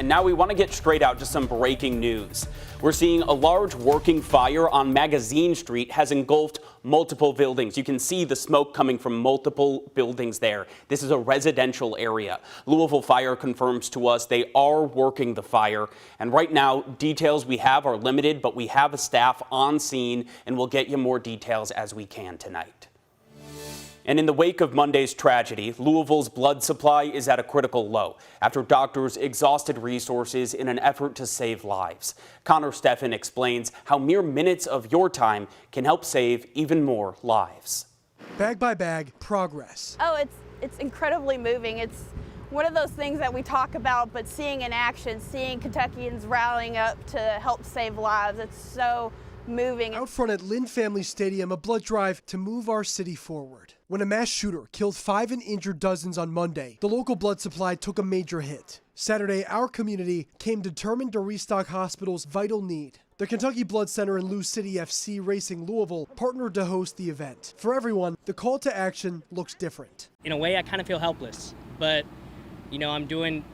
And now we want to get straight out to some breaking news. We're seeing a large working fire on Magazine Street has engulfed multiple buildings. You can see the smoke coming from multiple buildings there. This is a residential area. Louisville Fire confirms to us they are working the fire. And right now, details we have are limited, but we have a staff on scene and we'll get you more details as we can tonight. And in the wake of Monday's tragedy, Louisville's blood supply is at a critical low after doctors exhausted resources in an effort to save lives. Connor Steffen explains how mere minutes of your time can help save even more lives. Bag by bag, progress. Oh, it's incredibly moving. It's one of those things that we talk about, but seeing in action, seeing Kentuckians rallying up to help save lives, it's so moving. Out front at Lynn Family Stadium, a blood drive to move our city forward. When a mass shooter killed 5 and injured dozens on Monday, the local blood supply took a major hit. Saturday, our community came determined to restock hospitals' vital need. The Kentucky Blood Center and Lou City FC Racing Louisville partnered to host the event. For everyone, the call to action looks different. In a way, I kind of feel helpless, but I'm doing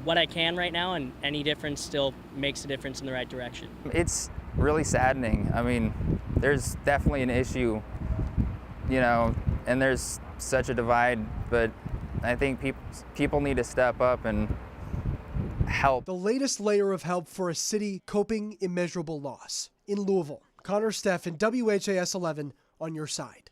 what I can right now, and any difference still makes a difference in the right direction. It's really saddening. I mean, there's definitely an issue, and there's such a divide, but I think people need to step up and help. The latest layer of help for a city coping immeasurable loss. In Louisville, Connor Steffen, WHAS 11 on your side.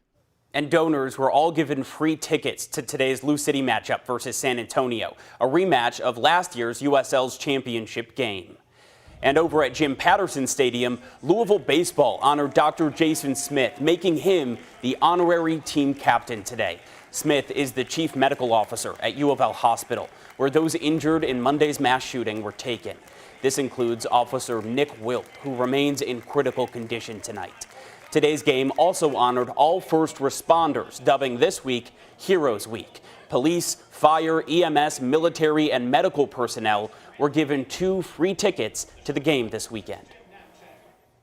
And donors were all given free tickets to today's Lou City matchup versus San Antonio, a rematch of last year's USL's championship game. And over at Jim Patterson Stadium, Louisville Baseball honored Dr. Jason Smith, making him the honorary team captain today. Smith is the chief medical officer at U of L Hospital, where those injured in Monday's mass shooting were taken. This includes Officer Nick Wilt, who remains in critical condition tonight. Today's game also honored all first responders, dubbing this week Heroes Week. Police, fire, EMS, military, and medical personnel were given 2 free tickets to the game this weekend.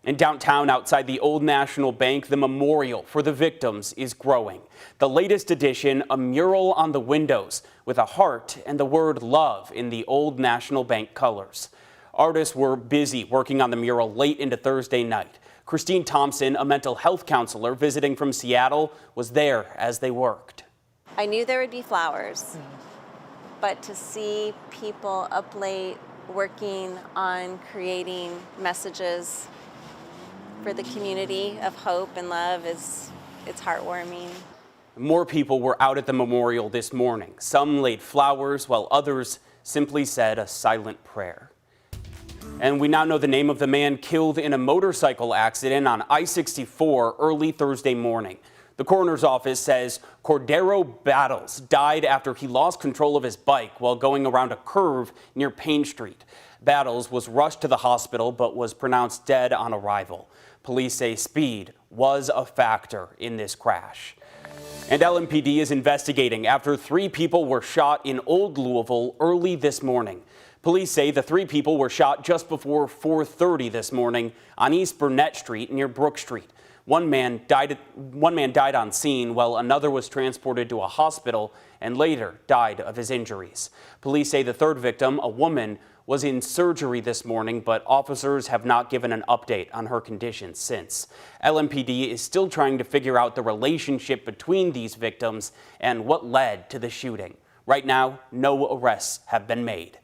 In downtown, outside the Old National Bank, the memorial for the victims is growing. The latest edition, a mural on the windows with a heart and the word love in the Old National Bank colors. Artists were busy working on the mural late into Thursday night. Christine Thompson, a mental health counselor visiting from Seattle, was there as they worked. I knew there would be flowers, but to see people up late working on creating messages for the community of hope and love it's heartwarming. More people were out at the memorial this morning. Some laid flowers while others simply said a silent prayer. And we now know the name of the man killed in a motorcycle accident on I-64 early Thursday morning. The coroner's office says Cordero Battles died after he lost control of his bike while going around a curve near Payne Street. Battles was rushed to the hospital but was pronounced dead on arrival. Police say speed was a factor in this crash. And LMPD is investigating after 3 people were shot in Old Louisville early this morning. Police say the 3 people were shot just before 4:30 this morning on East Burnett Street near Brook Street. One man died on scene while another was transported to a hospital and later died of his injuries. Police say the 3rd victim, a woman, was in surgery this morning, but officers have not given an update on her condition since. LMPD is still trying to figure out the relationship between these victims and what led to the shooting. Right now, no arrests have been made.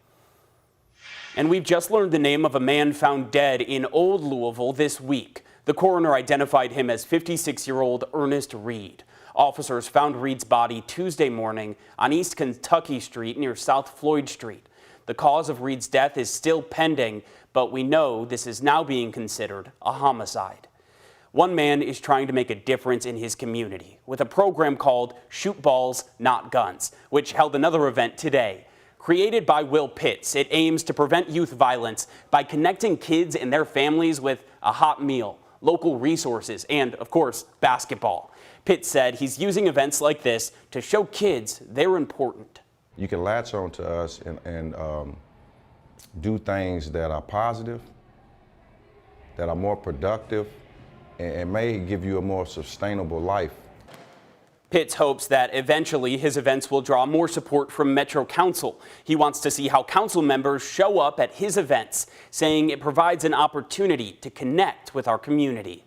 And we've just learned the name of a man found dead in Old Louisville this week. The coroner identified him as 56-year-old Ernest Reed. Officers found Reed's body Tuesday morning on East Kentucky Street near South Floyd Street. The cause of Reed's death is still pending, but we know this is now being considered a homicide. One man is trying to make a difference in his community with a program called Shoot Balls, Not Guns, which held another event today. Created by Will Pitts, it aims to prevent youth violence by connecting kids and their families with a hot meal, local resources, and, of course, basketball. Pitts said he's using events like this to show kids they're important. You can latch on to us and do things that are positive, that are more productive, and may give you a more sustainable life. Pitts hopes that eventually his events will draw more support from Metro Council. He wants to see how council members show up at his events, saying it provides an opportunity to connect with our community.